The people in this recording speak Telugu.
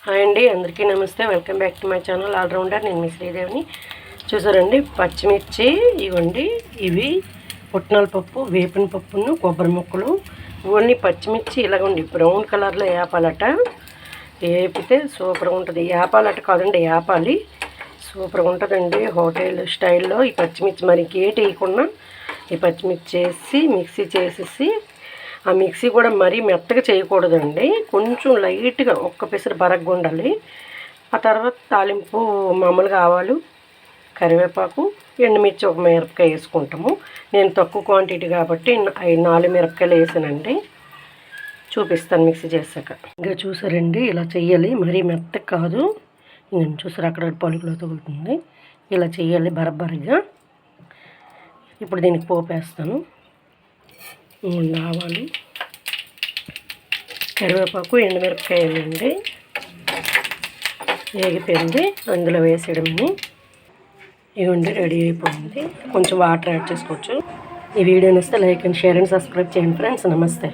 హాయ్ అండి, అందరికీ నమస్తే. Welcome back to my channel all rounder. నేను మీ శ్రీదేవిని. చూసారండి, పచ్చిమిర్చి ఇవ్వండి. ఇవి పుట్నాల పప్పు, వేపిన పప్పును, కొబ్బరి ముక్కలు, ఇవన్నీ పచ్చిమిర్చి ఇలాగండి బ్రౌన్ కలర్లో వేపాలట. వేపితే సూపర్గా ఉంటుంది. వేపాలట కాదండి, వేపాలి. సూపర్గా ఉంటుందండి హోటల్ స్టైల్లో. ఈ పచ్చిమిర్చి మరి ఇంకేటి వేయకుండా ఈ పచ్చిమిర్చి వేసి మిక్సీ చేసేసి, ఆ మిక్సీ కూడా మరీ మెత్తగా చేయకూడదండి, కొంచెం లైట్గా ఒక్క పిసరు బరగ్గా ఉండాలి. ఆ తర్వాత తాలింపు మామూలుగా ఆవాలు, కరివేపాకు, ఎండుమిర్చి ఒక మిరపకాయ వేసుకుంటాము. నేను తక్కువ క్వాంటిటీ కాబట్టి 4 మిరపకాయలు వేసానండి. చూపిస్తాను మిక్సీ చేశాక. ఇంకా చూసారండి, ఇలా చెయ్యాలి. మరీ మెత్తగా కాదు. ఇంకా చూసారు, అక్కడ పలుకులో తగులుతుంది. ఇలా చెయ్యాలి బరబ్బరిగా. ఇప్పుడు దీనికి పోపు వేస్తాను. ఆవాలు, కరివేపాకు, ఎండుమిరపకాయలండి. వేగిపోయింది, అందులో వేసేయడమని. ఇవ్వండి, రెడీ అయిపోయింది. కొంచెం వాటర్ యాడ్ చేసుకోవచ్చు. ఈ వీడియో నచ్చితే like and share and subscribe చేయండి ఫ్రెండ్స్. నమస్తే.